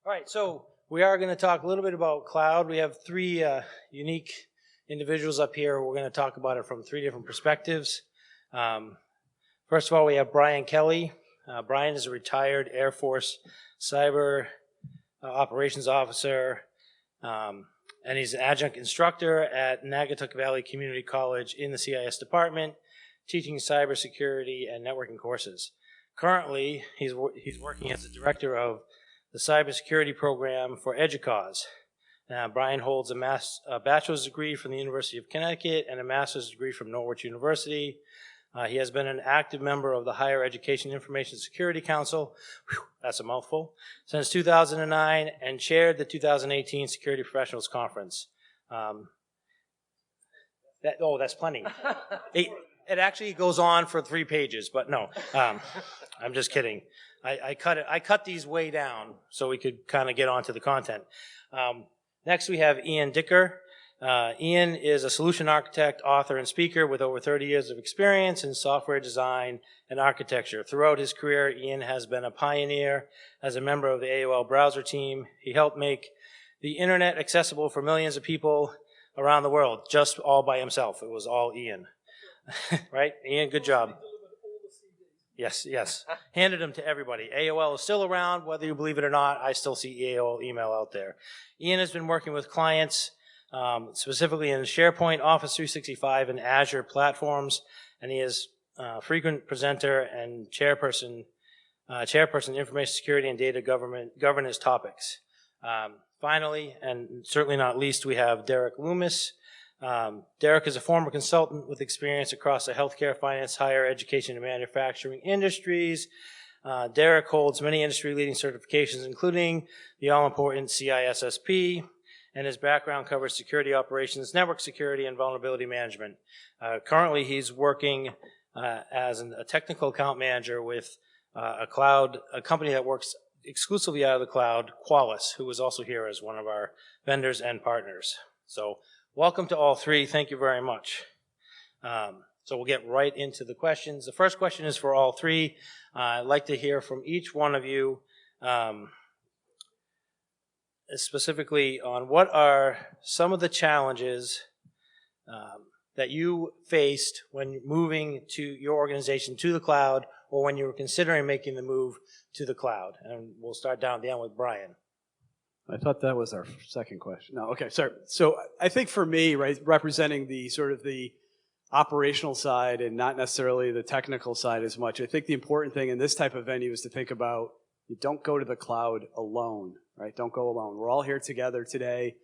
All right, so we are going to talk a little bit about cloud. We have three unique individuals up here. We're going to talk about it from three different perspectives. First of all, we have Brian Kelly. Brian is a retired Air Force cyber operations officer, and he's an adjunct instructor at Naugatuck Valley Community College in the CIS Department, teaching cybersecurity and networking courses. Currently, he's working as the director of the cybersecurity program for EDUCAUSE. Brian holds a bachelor's degree from the University of Connecticut and a master's degree from Norwich University. He has been an active member of the Higher Education Information Security Council, that's a mouthful, since 2009, and chaired the 2018 Security Professionals Conference. That's plenty. It actually goes on for 3 pages, but no, I'm just kidding. I cut these way down so we could kind of get onto the content. Next we have Ian Dicker. Ian is a solution architect, author, and speaker with over 30 years of experience in software design and architecture. Throughout his career, Ian has been a pioneer as a member of the AOL browser team. He helped make the internet accessible for millions of people around the world, just all by himself. It was all Ian. Right? Ian, good job. Yes, yes. Handed them to everybody. AOL is still around, whether you believe it or not. I still see AOL email out there. Ian has been working with clients, specifically in SharePoint, Office 365, and Azure platforms, and he is a frequent presenter and chairperson information security and data governance topics. Finally, and certainly not least, we have Derek Loomis. Derek is a former consultant with experience across the healthcare, finance, higher education, and manufacturing industries. Derek holds many industry-leading certifications, including the all-important CISSP, and his background covers security operations, network security, and vulnerability management. Currently, he's working as a technical account manager with a company that works exclusively out of the cloud, Qualys, who is also here as one of our vendors and partners. So, welcome to all three. Thank you very much. So we'll get right into the questions. The first question is for all three. I'd like to hear from each one of you specifically on what are some of the challenges that you faced when moving to your organization to the cloud, or when you were considering making the move to the cloud. And we'll start down with Brian. I thought that was our second question. No, okay, sorry. So I think for me, right, representing the sort of the operational side and not necessarily the technical side as much, I think the important thing in this type of venue is to think about, you don't go to the cloud alone, right? Don't go alone. We're all here together today.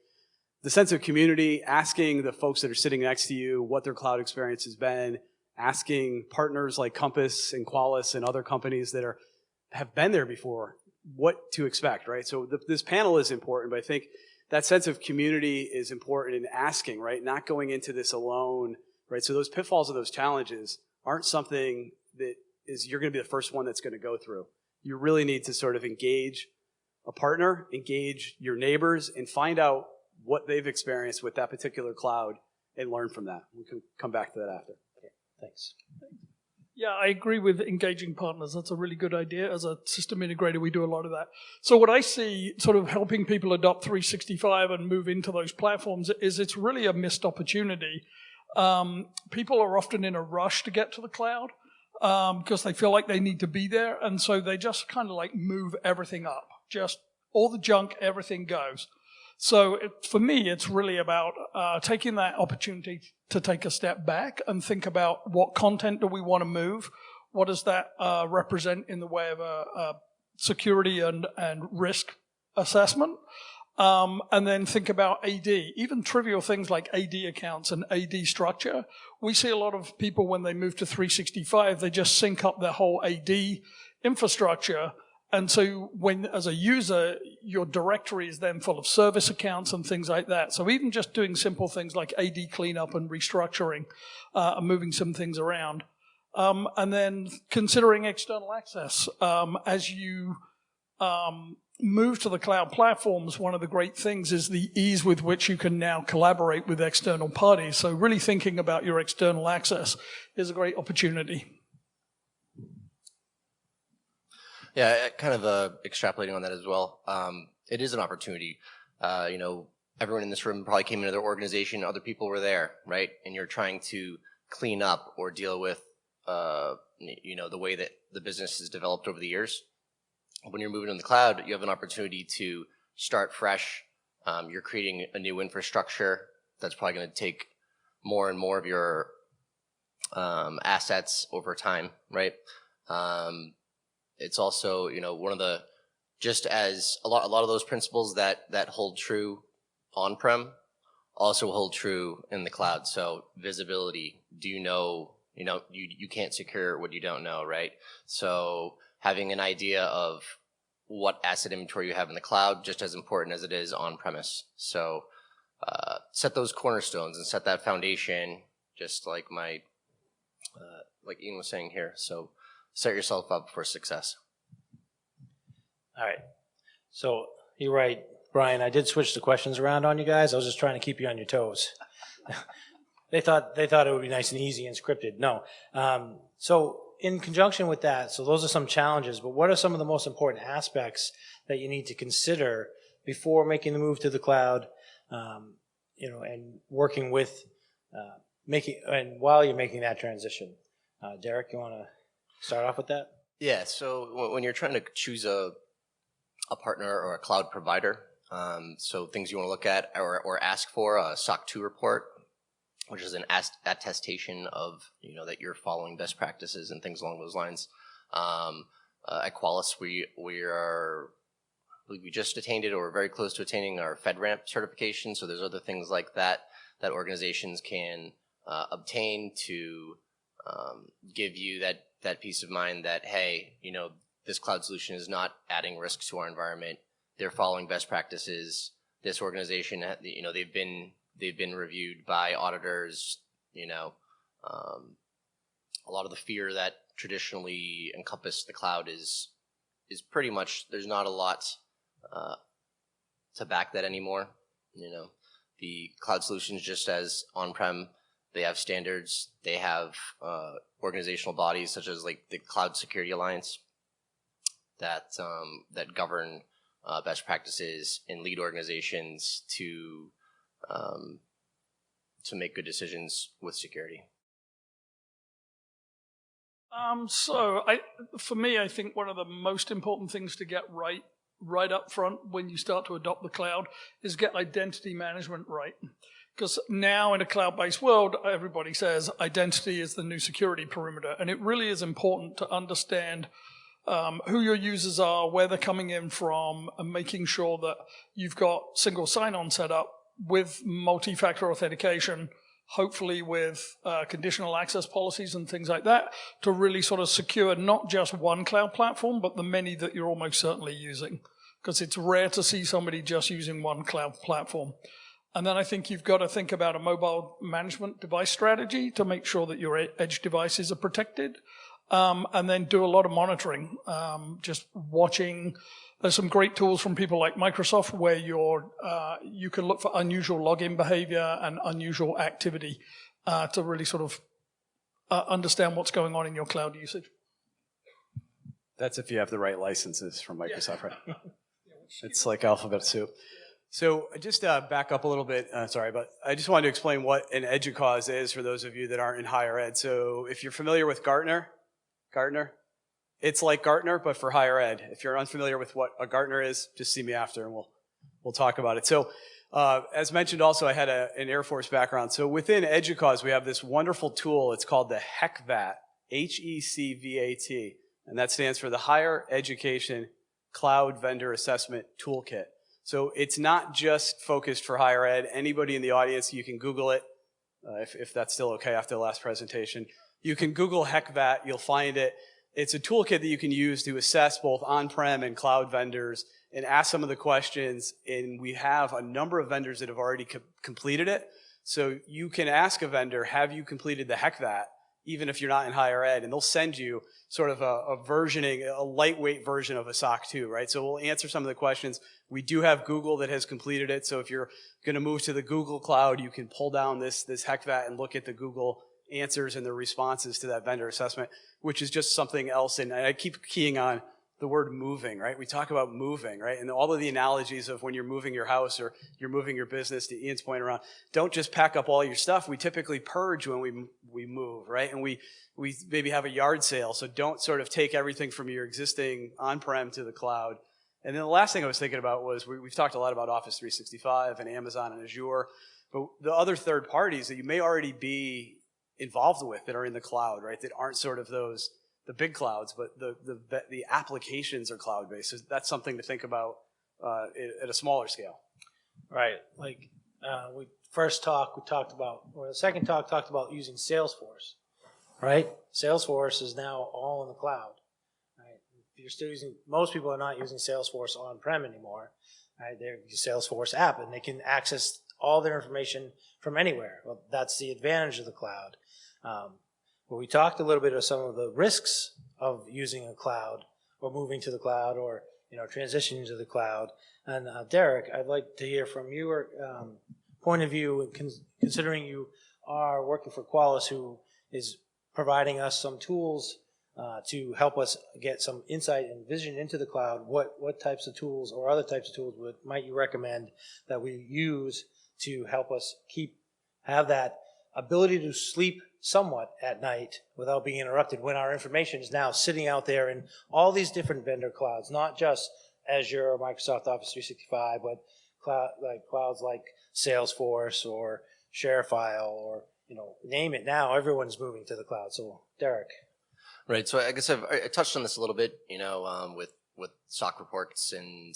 The sense of community, asking the folks that are sitting next to you what their cloud experience has been, asking partners like Compass and Qualys and other companies that have been there before, what to expect, right? So this panel is important, but I think that sense of community is important in asking, right? Not going into this alone, right? So those pitfalls of those challenges aren't something that you're going to be the first one that's going to go through. You really need to sort of engage a partner, engage your neighbors, and find out what they've experienced with that particular cloud and learn from that. We can come back to that after. Okay, thanks. Yeah, I agree with engaging partners. That's a really good idea. As a system integrator, we do a lot of that. So what I see sort of helping people adopt 365 and move into those platforms is it's really a missed opportunity. People are often in a rush to get to the cloud because they feel like they need to be there. And so they just kind of like move everything up. Just all the junk, everything goes. So for me, it's really about taking that opportunity to take a step back and think about what content do we want to move, what does that represent in the way of a security and risk assessment, and then think about AD, even trivial things like AD accounts and AD structure. We see a lot of people when they move to 365, they just sync up their whole AD infrastructure. And so when, as a user, your directory is then full of service accounts and things like that. So even just doing simple things like AD cleanup and restructuring, and moving some things around. And then considering external access. As you move to the cloud platforms, one of the great things is the ease with which you can now collaborate with external parties. So really thinking about your external access is a great opportunity. Yeah, kind of extrapolating on that as well. It is an opportunity. You know, everyone in this room probably came into their organization, other people were there, right? And you're trying to clean up or deal with, you know, the way that the business has developed over the years. When you're moving in the cloud, you have an opportunity to start fresh. You're creating a new infrastructure that's probably going to take more and more of your assets over time, right? It's also, you know, one of the, just as a lot of those principles that hold true on-prem also hold true in the cloud. So visibility, do you know, you can't secure what you don't know, right? So having an idea of what asset inventory you have in the cloud, just as important as it is on-premise. So set those cornerstones and set that foundation, just like like Ian was saying here. So set yourself up for success. All right. So you're right, Brian. I did switch the questions around on you guys. I was just trying to keep you on your toes. They thought it would be nice and easy and scripted. No. So in conjunction with that, so those are some challenges, but what are some of the most important aspects that you need to consider before making the move to the cloud, you know, and working with and while you're making that transition? Derek, you want to start off with that? Yeah, so when you're trying to choose a partner or a cloud provider, so things you want to look at or ask for, a SOC 2 report, which is an attestation of, you know, that you're following best practices and things along those lines. At Qualys, we just attained it, or we're very close to attaining our FedRAMP certification. So there's other things like that that organizations can obtain to give you that peace of mind that, hey, you know, this cloud solution is not adding risk to our environment. They're following best practices. This organization, you know, they've been reviewed by auditors. You know, a lot of the fear that traditionally encompassed the cloud is pretty much, there's not a lot to back that anymore. You know, the cloud solutions, just as on-prem, they have standards. They have organizational bodies such as like the Cloud Security Alliance that govern best practices and lead organizations to make good decisions with security. For me, I think one of the most important things to get right up front when you start to adopt the cloud is get identity management right. Because now in a cloud-based world, everybody says identity is the new security perimeter. And it really is important to understand who your users are, where they're coming in from, and making sure that you've got single sign-on set up with multi-factor authentication, hopefully with conditional access policies and things like that, to really sort of secure not just one cloud platform, but the many that you're almost certainly using. Because it's rare to see somebody just using one cloud platform. And then I think you've got to think about a mobile management device strategy to make sure that your edge devices are protected. And then do a lot of monitoring, just watching. There's some great tools from people like Microsoft where you can look for unusual login behavior and unusual activity to really sort of understand what's going on in your cloud usage. That's if you have the right licenses from Microsoft, right? It's like alphabet soup. So just back up a little bit, sorry, but I just wanted to explain what an EDUCAUSE is for those of you that aren't in higher ed. So if you're familiar with Gartner, it's like Gartner, but for higher ed. If you're unfamiliar with what a Gartner is, just see me after and we'll talk about it. So as mentioned also, I had an Air Force background. So within EDUCAUSE, we have this wonderful tool. It's called the HECVAT, HECVAT, and that stands for the Higher Education Cloud Vendor Assessment Toolkit. So it's not just focused for higher ed. Anybody in the audience, you can Google it, if that's still okay after the last presentation. You can Google HECVAT, you'll find it. It's a toolkit that you can use to assess both on-prem and cloud vendors and ask some of the questions. And we have a number of vendors that have already completed it. So you can ask a vendor, have you completed the HECVAT, even if you're not in higher ed? And they'll send you sort of a versioning, a lightweight version of a SOC 2, right? So we'll answer some of the questions. We do have Google that has completed it. So if you're going to move to the Google Cloud, you can pull down this HECVAT and look at the Google answers and the responses to that vendor assessment, which is just something else. And I keep keying on the word moving, right? We talk about moving, right? And all of the analogies of when you're moving your house or you're moving your business, to Ian's point around, don't just pack up all your stuff. We typically purge when we move, right? And we maybe have a yard sale, so don't sort of take everything from your existing on-prem to the cloud. And then the last thing I was thinking about was we've talked a lot about Office 365 and Amazon and Azure, but the other third parties that you may already be involved with that are in the cloud, right? That aren't sort of the big clouds, but the applications are cloud-based. So that's something to think about at a smaller scale. Right. Like the second talk talked about using Salesforce, right? Salesforce is now all in the cloud. Right? If you're still using, most people are not using Salesforce on-prem anymore. Right? They're using Salesforce app, and they can access all their information from anywhere. Well, that's the advantage of the cloud. But we talked a little bit of some of the risks of using a cloud or moving to the cloud or transitioning to the cloud. And Derek, I'd like to hear from your point of view, considering you are working for Qualys, who is providing us some tools to help us get some insight and vision into the cloud. What types of tools or other types of tools might you recommend that we use to help us have that ability to sleep somewhat at night without being interrupted when our information is now sitting out there in all these different vendor clouds, not just Azure or Microsoft Office 365, but clouds like Salesforce or ShareFile or name it. Now everyone's moving to the cloud. So Derek. Right. So I guess I touched on this a little bit, with SOC reports and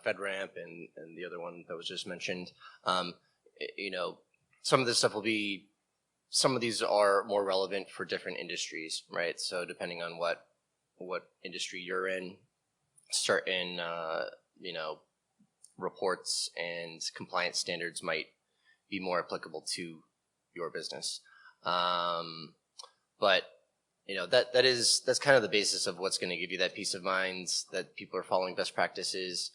FedRAMP and the other one that was just mentioned. Some of this stuff some of these are more relevant for different industries, right? So depending on what industry you're in, certain reports and compliance standards might be more applicable to your business. But that's kind of the basis of what's going to give you that peace of mind that people are following best practices.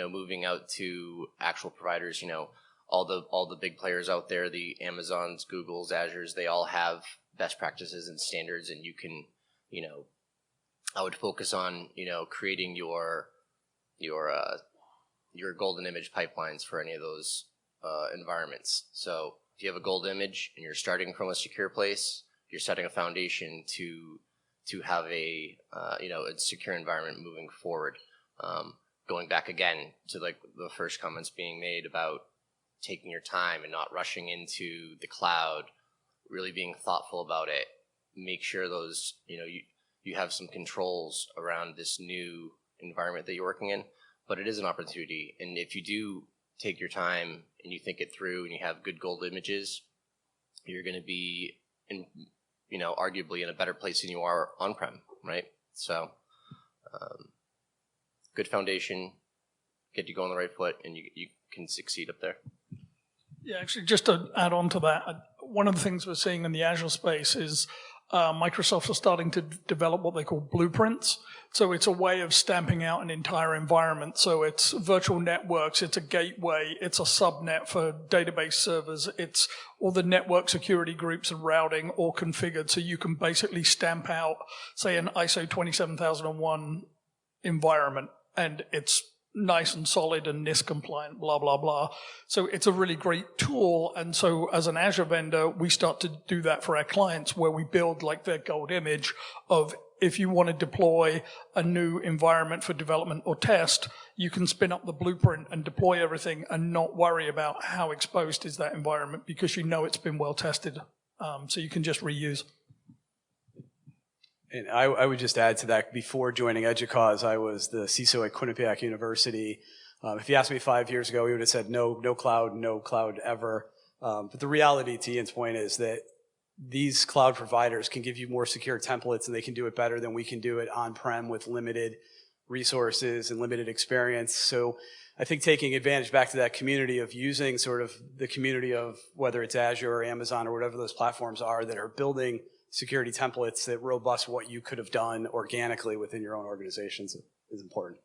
Moving out to actual providers, all the big players out there, the Amazons, Googles, Azures, they all have best practices and standards, and you can, I would focus on, creating your golden image pipelines for any of those environments. So if you have a gold image and you're starting from a secure place, you're setting a foundation to have a secure environment moving forward. Going back again to like the first comments being made about taking your time and not rushing into the cloud, really being thoughtful about it, make sure those, you have some controls around this new environment that you're working in, but it is an opportunity. And if you do take your time and you think it through and you have good gold images, you're going to be arguably in a better place than you are on-prem, right? So good foundation, get you going on the right foot, and you can succeed up there. Yeah, actually, just to add on to that, one of the things we're seeing in the Azure space is Microsoft are starting to develop what they call blueprints. So it's a way of stamping out an entire environment. So it's virtual networks, it's a gateway, it's a subnet for database servers, it's all the network security groups and routing all configured. So you can basically stamp out, say, an ISO 27001 environment, and it's nice and solid and NIST compliant, blah, blah, blah. So it's a really great tool. And so as an Azure vendor, we start to do that for our clients, where we build like their gold image of, if you want to deploy a new environment for development or test, you can spin up the blueprint and deploy everything and not worry about how exposed is that environment, because it's been well tested. So you can just reuse. And I would just add to that, before joining EDUCAUSE, I was the CISO at Quinnipiac University. If you asked me 5 years ago, we would have said no cloud ever. But the reality, to Ian's point, is that these cloud providers can give you more secure templates, and they can do it better than we can do it on-prem with limited resources and limited experience. So I think taking advantage back to that community of using sort of the community of whether it's Azure or Amazon or whatever those platforms are that are building security templates that robust what you could have done organically within your own organizations is important.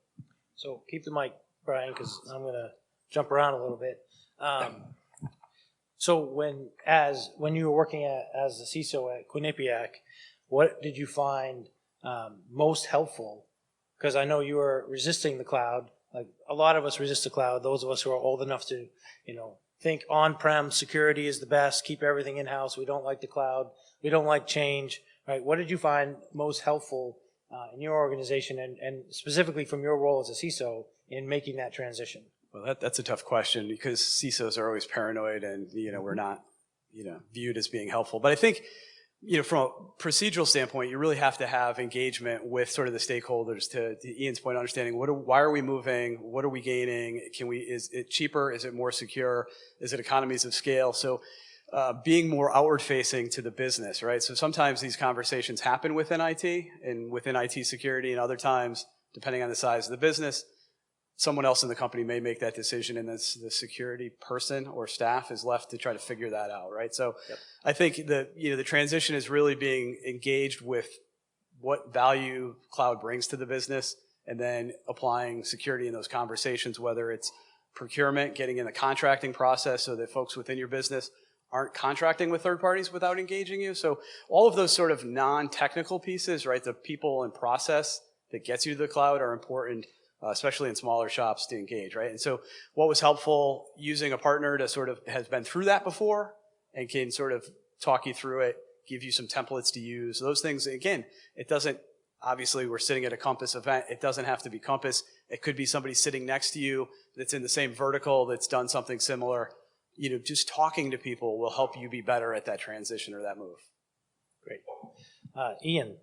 So keep the mic, Brian, because I'm going to jump around a little bit. So when you were working as a CISO at Quinnipiac, what did you find most helpful? Because I know you are resisting the cloud. Like a lot of us resist the cloud. Those of us who are old enough to, think on-prem security is the best. Keep everything in-house. We don't like the cloud. We don't like change. Right? What did you find most helpful in your organization, and specifically from your role as a CISO in making that transition? Well, that's a tough question because CISOs are always paranoid, and we're not viewed as being helpful. But I think from a procedural standpoint, you really have to have engagement with sort of the stakeholders. To Ian's point, understanding why are we moving? What are we gaining? Is it cheaper? Is it more secure? Is it economies of scale? So being more outward facing to the business, right? So sometimes these conversations happen within IT and within IT security, and other times, depending on the size of the business, someone else in the company may make that decision, and the security person or staff is left to try to figure that out, right? So yep. I think the transition is really being engaged with what value cloud brings to the business, and then applying security in those conversations, whether it's procurement, getting in the contracting process so that folks within your business aren't contracting with third parties without engaging you. So all of those sort of non-technical pieces, right, the people and process that gets you to the cloud are important, especially in smaller shops, to engage, right? And so what was helpful, using a partner to sort of has been through that before and can sort of talk you through it, give you some templates to use. Those things, again, it doesn't, obviously we're sitting at a Compass event. It doesn't have to be Compass. It could be somebody sitting next to you that's in the same vertical that's done something similar. Just talking to people will help you be better at that transition or that move. Great. Ian,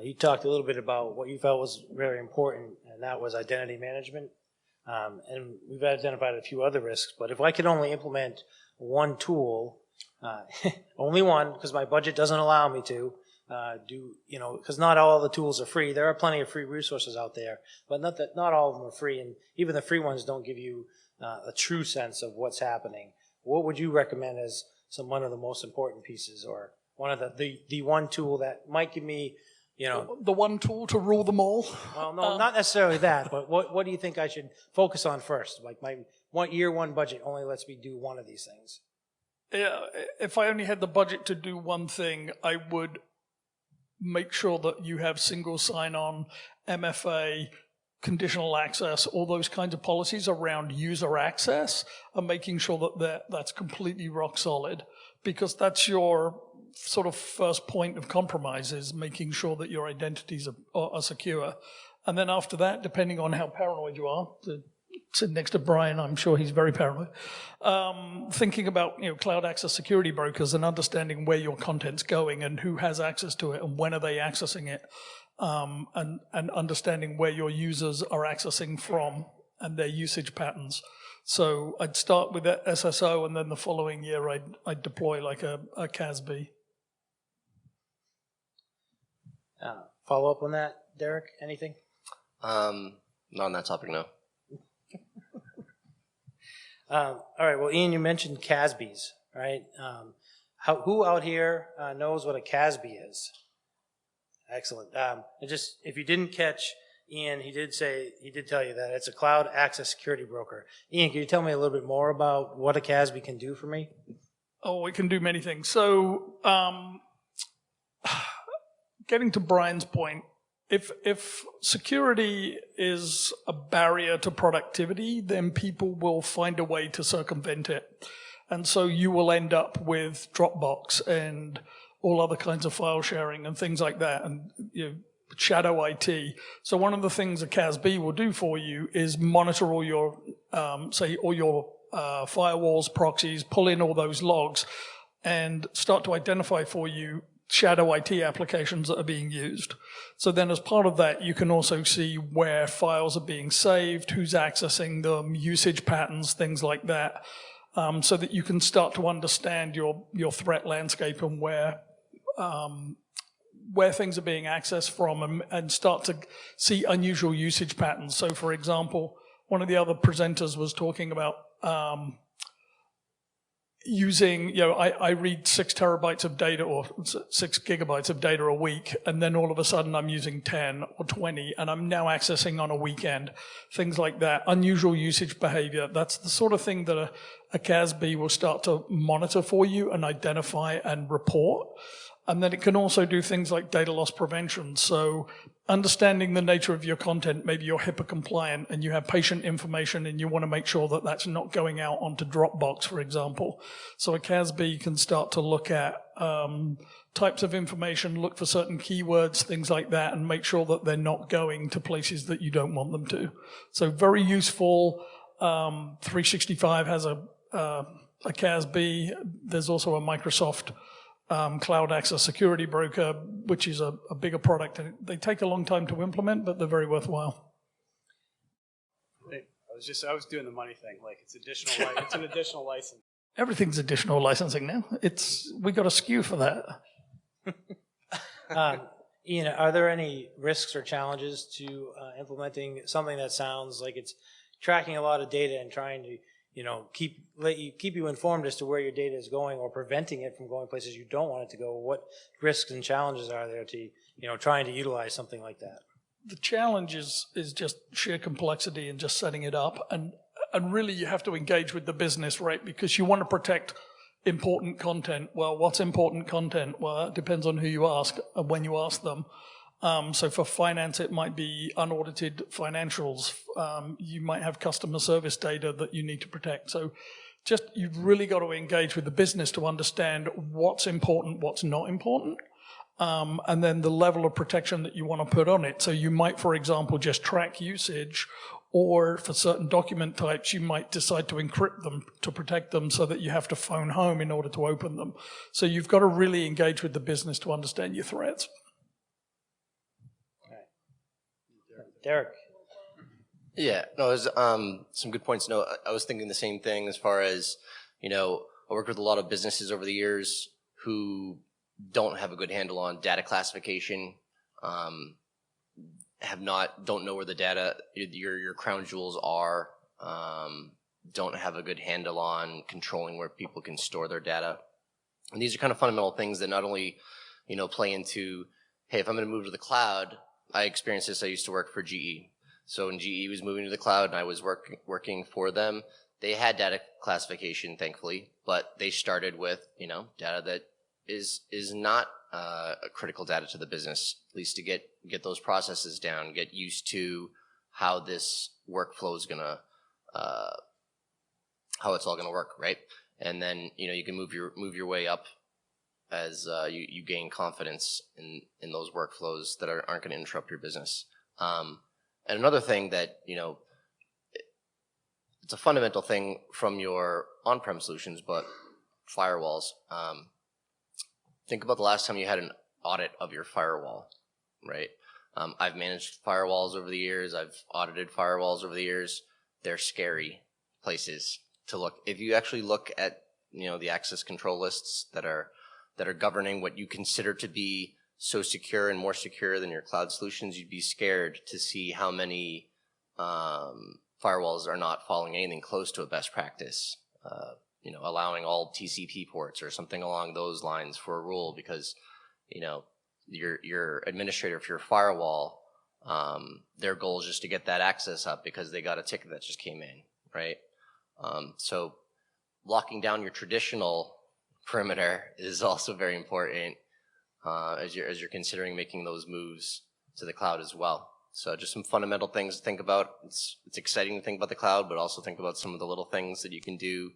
you talked a little bit about what you felt was very important, and that was identity management. And we've identified a few other risks, but if I could only implement one tool, only one, because my budget doesn't allow me to, because not all the tools are free. There are plenty of free resources out there, but not all of them are free, and even the free ones don't give you a true sense of what's happening. What would you recommend as one of the most important pieces, or one of the one tool that might give me, the one tool to rule them all? Well, no, not necessarily that, but what do you think I should focus on first? Like my year one budget only lets me do one of these things. Yeah, if I only had the budget to do one thing, I would make sure that you have single sign-on, MFA, conditional access, all those kinds of policies around user access, and making sure that that's completely rock solid, because that's your sort of first point of compromise, is making sure that your identities are secure. And then after that, depending on how paranoid you are, sitting next to Brian, I'm sure he's very paranoid, thinking about cloud access security brokers and understanding where your content's going and who has access to it and when are they accessing it. And understanding where your users are accessing from and their usage patterns. So I'd start with that SSO, and then the following year I'd deploy like a CASB. Follow up on that, Derek? Anything? Not on that topic, no. All right. Well, Ian, you mentioned CASBs, right? Who out here knows what a CASB is? Excellent. And just if you didn't catch Ian, he did tell you that it's a cloud access security broker. Ian, can you tell me a little bit more about what a CASB can do for me? Oh, it can do many things. So, getting to Brian's point, if security is a barrier to productivity, then people will find a way to circumvent it. And so you will end up with Dropbox and all other kinds of file sharing and things like that, and shadow IT. So one of the things a CASB will do for you is monitor all your, all your firewalls, proxies, pull in all those logs, and start to identify for you shadow IT applications that are being used. So then as part of that, you can also see where files are being saved, who's accessing them, usage patterns, things like that, so that you can start to understand your threat landscape and where things are being accessed from, and start to see unusual usage patterns. So for example, one of the other presenters was talking about using, I read 6 terabytes of data or 6 gigabytes of data a week, and then all of a sudden I'm using 10 or 20, and I'm now accessing on a weekend. Things like that, unusual usage behavior. That's the sort of thing that a CASB will start to monitor for you and identify and report. And then it can also do things like data loss prevention. So understanding the nature of your content, maybe you're HIPAA compliant and you have patient information and you want to make sure that that's not going out onto Dropbox, for example. So a CASB can start to look at types of information, look for certain keywords, things like that, and make sure that they're not going to places that you don't want them to. So very useful. 365 has a CASB. There's also a Microsoft Cloud Access Security Broker, which is a bigger product. And they take a long time to implement, but they're very worthwhile. I was doing the money thing, like it's additional, it's an additional license. Everything's additional licensing now. We got a SKU for that. Ian, are there any risks or challenges to implementing something that sounds like it's tracking a lot of data and trying to, keep you informed as to where your data is going, or preventing it from going places you don't want it to go? What risks and challenges are there to, trying to utilize something like that? The challenge is just sheer complexity and just setting it up. And really you have to engage with the business, right? Because you want to protect important content. Well, what's important content? Well, it depends on who you ask and when you ask them. So for finance, it might be unaudited financials. You might have customer service data that you need to protect. So you've really got to engage with the business to understand what's important, what's not important, and then the level of protection that you want to put on it. So you might, for example, just track usage, or for certain document types, you might decide to encrypt them to protect them so that you have to phone home in order to open them. So you've got to really engage with the business to understand your threats. Derek. Yeah, no, there's some good points. No, I was thinking the same thing as far as, I worked with a lot of businesses over the years who don't have a good handle on data classification, don't know where the data, your crown jewels are, don't have a good handle on controlling where people can store their data. And these are kind of fundamental things that not only, play into, hey, if I'm going to move to the cloud, I experienced this. I used to work for GE. So when GE was moving to the cloud and I was working for them, they had data classification, thankfully, but they started with, data that is not a critical data to the business, at least to get those processes down, get used to how this workflow is gonna, how it's all gonna work, right? And then, you can move your way up as you gain confidence in those workflows that aren't gonna interrupt your business. And another thing that, it's a fundamental thing from your on-prem solutions, but firewalls. Think about the last time you had an audit of your firewall, right? I've managed firewalls over the years. I've audited firewalls over the years. They're scary places to look. If you actually look at, the access control lists that are governing what you consider to be so secure and more secure than your cloud solutions, you'd be scared to see how many firewalls are not following anything close to a best practice. Allowing all TCP ports or something along those lines for a rule, because, your administrator for your firewall, their goal is just to get that access up because they got a ticket that just came in, right? So locking down your traditional perimeter is also very important as you're considering making those moves to the cloud as well. So just some fundamental things to think about. It's exciting to think about the cloud, but also think about some of the little things that you can do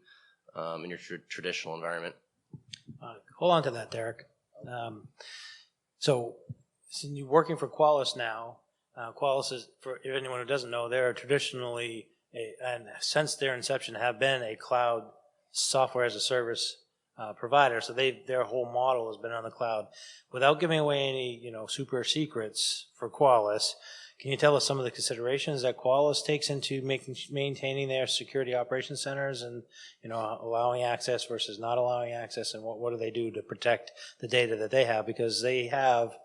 in your traditional environment. Hold on to that, Derek. So since you're working for Qualys now, Qualys is, for anyone who doesn't know, they're traditionally, and since their inception, have been a cloud software as a service provider. So their whole model has been on the cloud. Without giving away any, super secrets for Qualys, can you tell us some of the considerations that Qualys takes into maintaining their security operations centers, and allowing access versus not allowing access, and what do they do to protect the data that they have? Because they have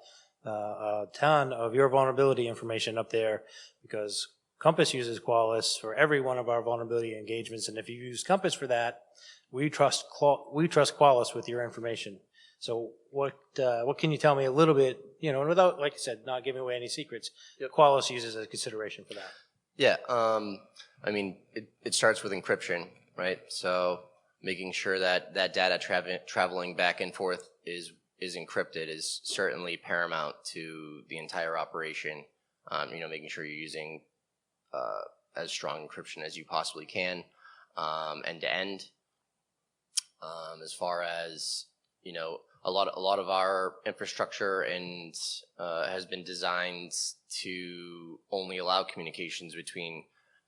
a ton of your vulnerability information up there, because Compass uses Qualys for every one of our vulnerability engagements, and if you use Compass for that, we trust Qualys with your information. So what can you tell me a little bit, without, like I said, not giving away any secrets, Qualys uses as a consideration for that? Yeah, it starts with encryption, right? So making sure that data traveling back and forth is is encrypted is certainly paramount to the entire operation. Making sure you're using as strong encryption as you possibly can, end to end. As far as a lot of our infrastructure and has been designed to only allow communications between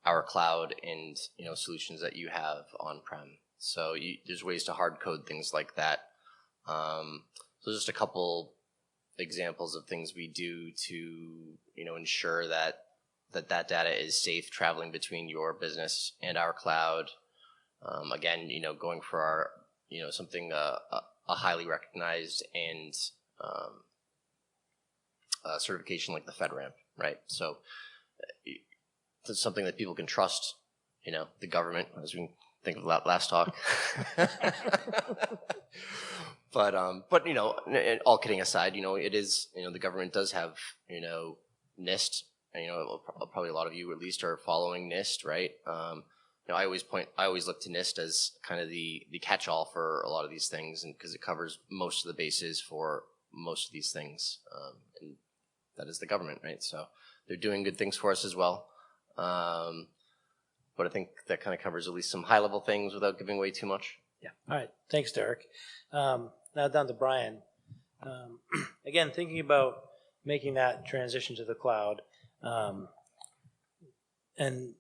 our cloud and solutions that you have on-prem. So there's ways to hard code things like that. So just a couple examples of things we do to ensure that data is safe traveling between your business and our cloud. Again, going for our something a highly recognized and certification like the FedRAMP, right? So it's something that people can trust. The government, as we think of that last talk. But all kidding aside, it is the government does have NIST. Probably a lot of you at least are following NIST, right? I always look to NIST as kind of the catch-all for a lot of these things, and because it covers most of the bases for most of these things, and that is the government, right? So they're doing good things for us as well. But I think that kind of covers at least some high-level things without giving away too much. Yeah. All right. Thanks, Derek. Now down to Brian. Again, thinking about making that transition to the cloud, and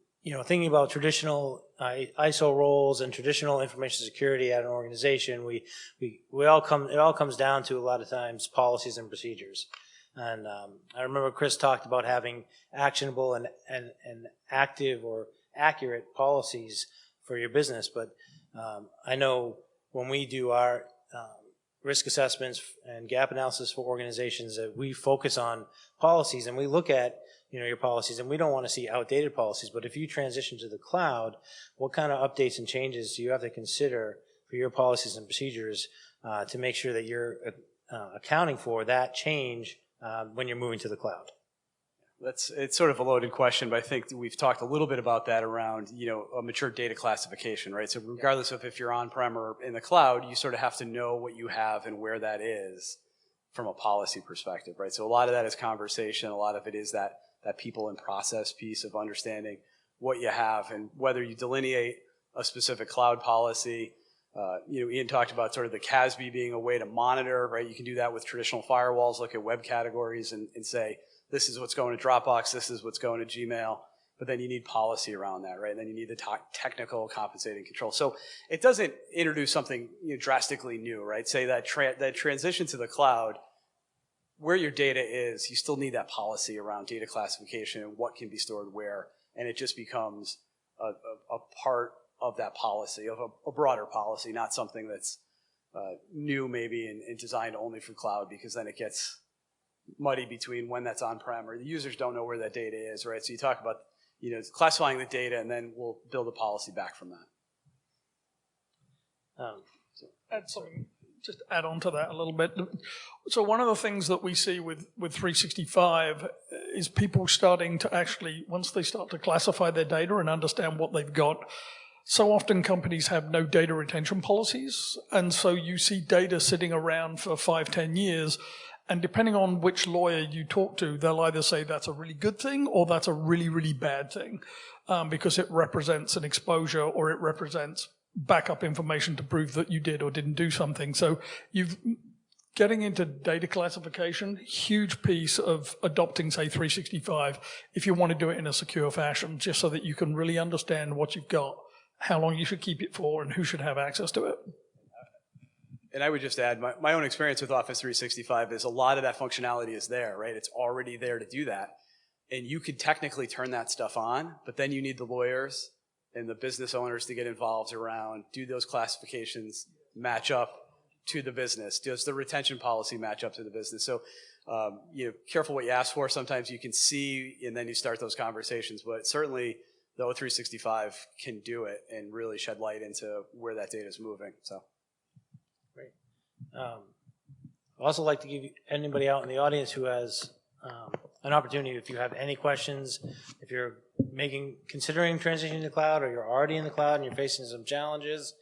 thinking about traditional ISO roles and traditional information security at an organization, it all comes down to a lot of times policies and procedures. And I remember Chris talked about having actionable and active or accurate policies for your business, but I know when we do our risk assessments and gap analysis for organizations, that we focus on policies and we look at your policies, and we don't want to see outdated policies. But if you transition to the cloud, what kind of updates and changes do you have to consider for your policies and procedures to make sure that you're accounting for that change when you're moving to the cloud? It's sort of a loaded question, but I think we've talked a little bit about that around, a mature data classification, right? So regardless of if you're on-prem or in the cloud, you sort of have to know what you have and where that is from a policy perspective, right? So a lot of that is conversation. A lot of it is that people and process piece of understanding what you have and whether you delineate a specific cloud policy. Ian talked about sort of the CASB being a way to monitor, right? You can do that with traditional firewalls, look at web categories and say, this is what's going to Dropbox, this is what's going to Gmail, but then you need policy around that, right? And then you need the technical compensating control. So it doesn't introduce something drastically new, right? Say that transition to the cloud, where your data is, you still need that policy around data classification and what can be stored where, and it just becomes a part of that policy, of a broader policy, not something that's new maybe and designed only for cloud, because then it gets muddy between when that's on-prem or the users don't know where that data is, right? So you talk about classifying the data, and then we'll build a policy back from that. Just add on to that a little bit. So one of the things that we see with 365 is people starting to actually, once they start to classify their data and understand what they've got, so often companies have no data retention policies. And so you see data sitting around for 5-10 years. And depending on which lawyer you talk to, they'll either say that's a really good thing or that's a really, really bad thing, because it represents an exposure or it represents backup information to prove that you did or didn't do something. So getting into data classification, huge piece of adopting, say, 365, if you want to do it in a secure fashion, just so that you can really understand what you've got, how long you should keep it for, and who should have access to it. And I would just add, my own experience with Office 365 is a lot of that functionality is there, right? It's already there to do that. And you could technically turn that stuff on, but then you need the lawyers and the business owners to get involved around, do those classifications match up to the business? Does the retention policy match up to the business? So, careful what you ask for. Sometimes you can see, and then you start those conversations, but certainly the O365 can do it and really shed light into where that data is moving, so. Great. I'd also like to give anybody out in the audience who has an opportunity, if you have any questions, if you're considering transitioning to the cloud, or you're already in the cloud and you're facing some challenges,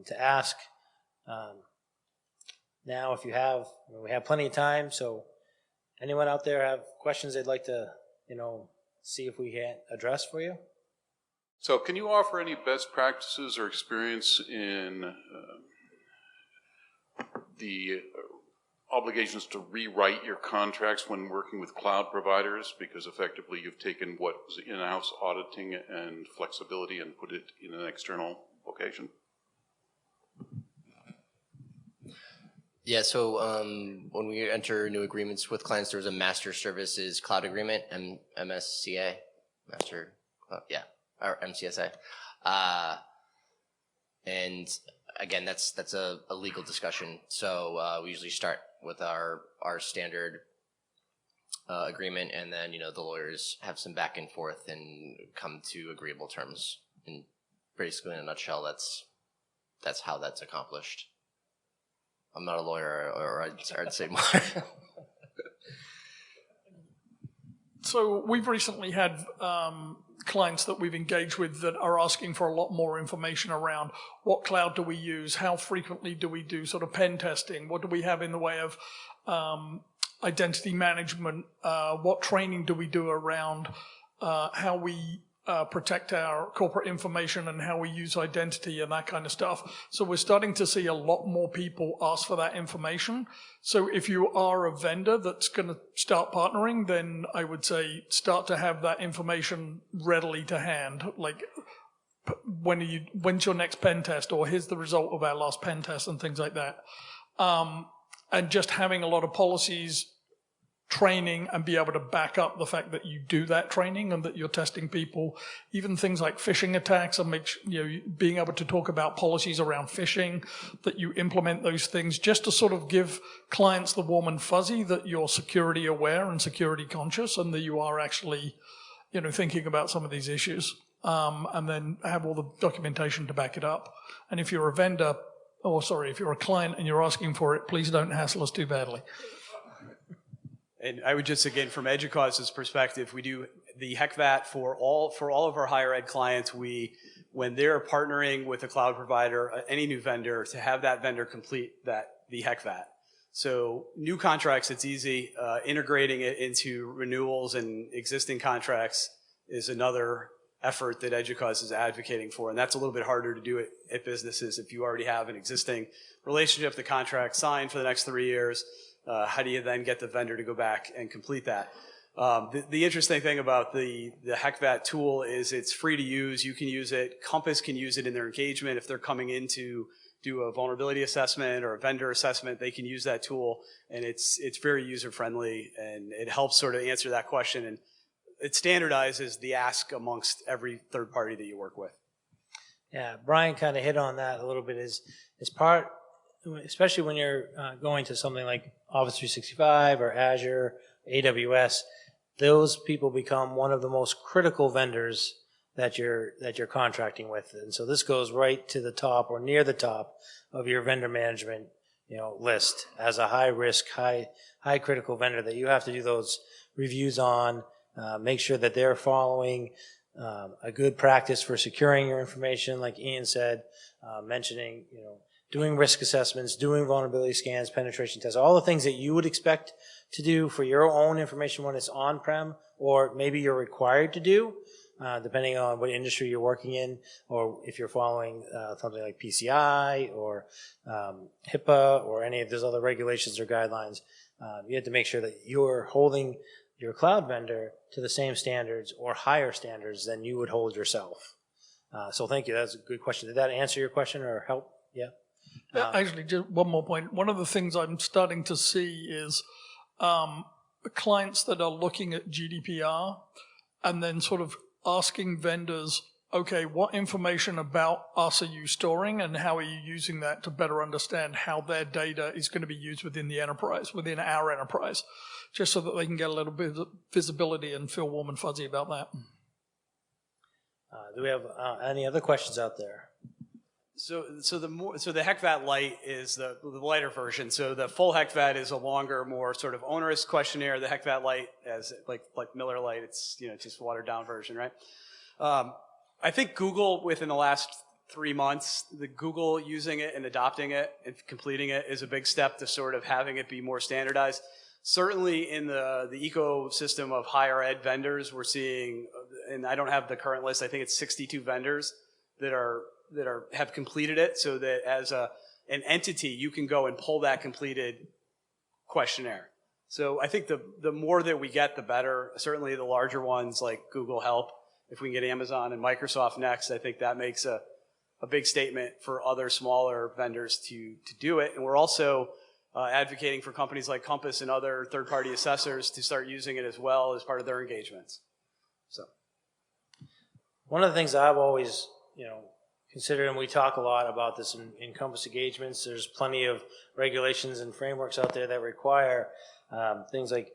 to ask. now if you have, we have plenty of time, so anyone out there have questions they'd like to, see if we can address for you? So can you offer any best practices or experience in the obligations to rewrite your contracts when working with cloud providers, because effectively you've taken what was in-house auditing and flexibility and put it in an external location? Yeah, so when we enter new agreements with clients, there's a master services cloud agreement, MSCA, master, or MCSA. And again, that's a legal discussion. So we usually start with our standard agreement, and then the lawyers have some back and forth and come to agreeable terms. And basically, in a nutshell, that's how that's accomplished. I'm not a lawyer, or I'd say more. So we've recently had clients that we've engaged with that are asking for a lot more information around what cloud do we use, how frequently do we do sort of pen testing, what do we have in the way of identity management, what training do we do around how we protect our corporate information and how we use identity and that kind of stuff. So we're starting to see a lot more people ask for that information. So if you are a vendor that's going to start partnering, then I would say start to have that information readily to hand. Like, when's your next pen test, or here's the result of our last pen test, and things like that. And just having a lot of policies, training, and be able to back up the fact that you do that training and that you're testing people, even things like phishing attacks, and being able to talk about policies around phishing, that you implement those things, just to sort of give clients the warm and fuzzy that you're security aware and security conscious, and that you are actually, thinking about some of these issues, and then have all the documentation to back it up. And if you're a vendor, if you're a client and you're asking for it, please don't hassle us too badly. And I would just, again, from EDUCAUSE's perspective, we do the HECVAT for all of our higher ed clients. When they're partnering with a cloud provider, any new vendor, to have that vendor complete the HECVAT. So new contracts, it's easy. Integrating it into renewals and existing contracts is another effort that EDUCAUSE is advocating for, and that's a little bit harder to do at businesses if you already have an existing relationship, the contract signed for the next 3 years. How do you then get the vendor to go back and complete that? The interesting thing about the HECVAT tool is it's free to use. You can use it. Compass can use it in their engagement. If they're coming in to do a vulnerability assessment or a vendor assessment, they can use that tool, and it's very user-friendly, and it helps sort of answer that question, and it standardizes the ask amongst every third party that you work with. Yeah, Brian kind of hit on that a little bit. Is part, especially when you're going to something like Office 365 or Azure, AWS, those people become one of the most critical vendors that you're contracting with. And so this goes right to the top or near the top of your vendor management, list as a high risk, high critical vendor that you have to do those reviews on, make sure that they're following a good practice for securing your information, like Ian said, mentioning, doing risk assessments, doing vulnerability scans, penetration tests, all the things that you would expect to do for your own information when it's on-prem, or maybe you're required to do, depending on what industry you're working in, or if you're following something like PCI or HIPAA or any of those other regulations or guidelines. You have to make sure that you're holding your cloud vendor to the same standards or higher standards than you would hold yourself. So thank you. That's a good question. Did that answer your question or help? Yeah. Actually, just one more point. One of the things I'm starting to see is clients that are looking at GDPR and then sort of asking vendors, okay, what information about us are you storing, and how are you using that to better understand how their data is going to be used within the enterprise, within our enterprise, just so that they can get a little bit of visibility and feel warm and fuzzy about that. Do we have any other questions out there? So the HECVAT Lite is the lighter version. So the full HECVAT is a longer, more sort of onerous questionnaire. The HECVAT Lite, as like Miller Lite, it's just a watered down version, right? I think Google within the last 3 months. The Google using it and adopting it and completing it is a big step to sort of having it be more standardized. Certainly in the ecosystem of higher ed vendors, we're seeing, and I don't have the current list, I think it's 62 vendors that have completed it, so that as an entity, you can go and pull that completed questionnaire. So I think the more that we get, the better. Certainly the larger ones like Google Help, if we can get Amazon and Microsoft next, I think that makes a big statement for other smaller vendors to do it. And we're also advocating for companies like Compass and other third-party assessors to start using it as well as part of their engagements. So, one of the things I've always, considered, and we talk a lot about this in Compass engagements, there's plenty of regulations and frameworks out there that require things like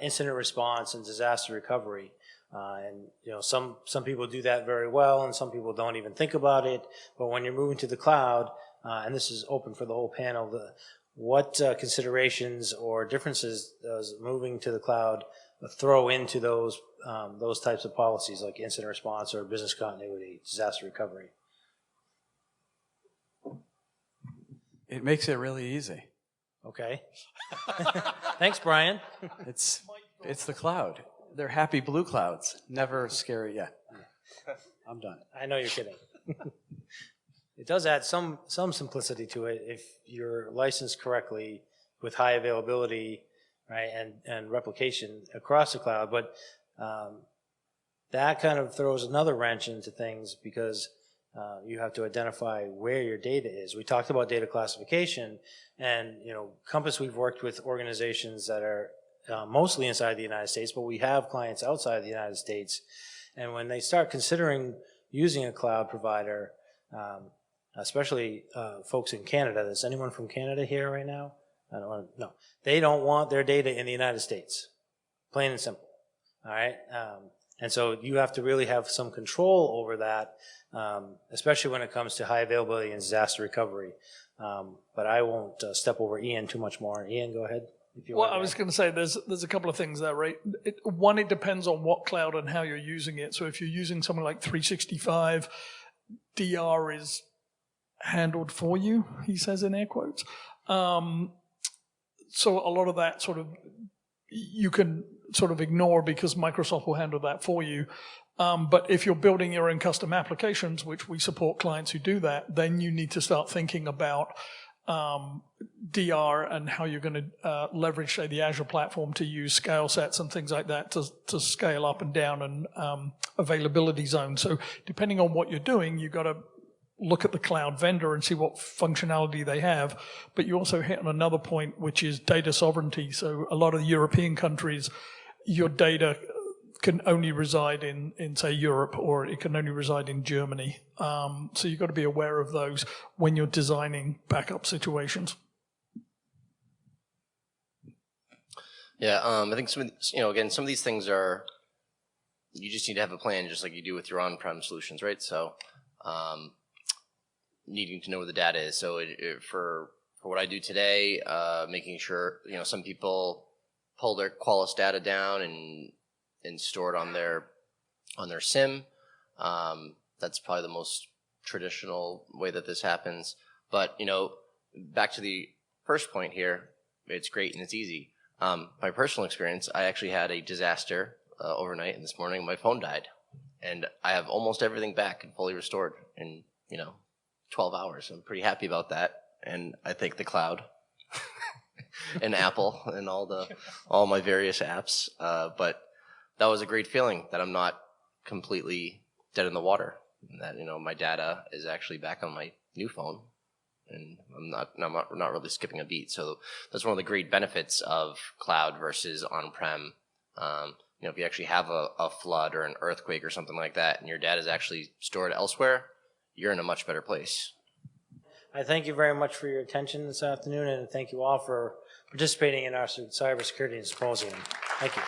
incident response and disaster recovery. And some people do that very well, and some people don't even think about it. But when you're moving to the cloud, and this is open for the whole panel, what considerations or differences does moving to the cloud throw into those types of policies like incident response or business continuity, disaster recovery? it makes it really easy. Okay. Thanks, Brian. It's the cloud. They're happy blue clouds, never scary. Yeah, I'm done. I know you're kidding. It does add some simplicity to it if you're licensed correctly with high availability, right, and replication across the cloud. But that kind of throws another wrench into things because you have to identify where your data is. We talked about data classification, and Compass, we've worked with organizations that are mostly inside the United States, but we have clients outside the United States. And when they start considering using a cloud provider, especially folks in Canada, is anyone from Canada here right now? No. They don't want their data in the United States, plain and simple. All right? And so you have to really have some control over that, especially when it comes to high availability and disaster recovery. But I won't step over Ian too much more. Ian, go ahead. Well, I was going to say there's a couple of things there, right? One, it depends on what cloud and how you're using it. So if you're using something like 365, DR is handled for you, he says in air quotes. So a lot of that sort of you can sort of ignore because Microsoft will handle that for you. But if you're building your own custom applications, which we support clients who do that, then you need to start thinking about DR and how you're going to leverage, say, the Azure platform to use scale sets and things like that to scale up and down and availability zones. So depending on what you're doing, you've got to look at the cloud vendor and see what functionality they have. But you also hit on another point, which is data sovereignty. So a lot of the European countries, your data can only reside in say, Europe, or it can only reside in Germany. So you've got to be aware of those when you're designing backup situations. Yeah, I think again, some of these things are, you just need to have a plan, just like you do with your on-prem solutions, right? So needing to know where the data is. So for what I do today, making sure, some people pull their Qualys data down and store it on their SIM. That's probably the most traditional way that this happens. But back to the first point here, it's great and it's easy. My personal experience, I actually had a disaster overnight, and this morning my phone died, and I have almost everything back and fully restored in 12 hours. I'm pretty happy about that, and I thank the cloud and Apple and all my various apps. But that was a great feeling that I'm not completely dead in the water, and that my data is actually back on my new phone, and I'm not really skipping a beat. So that's one of the great benefits of cloud versus on-prem. If you actually have a flood or an earthquake or something like that, and your data is actually stored elsewhere, you're in a much better place. I thank you very much for your attention this afternoon, and thank you all for participating in our cybersecurity symposium. Thank you.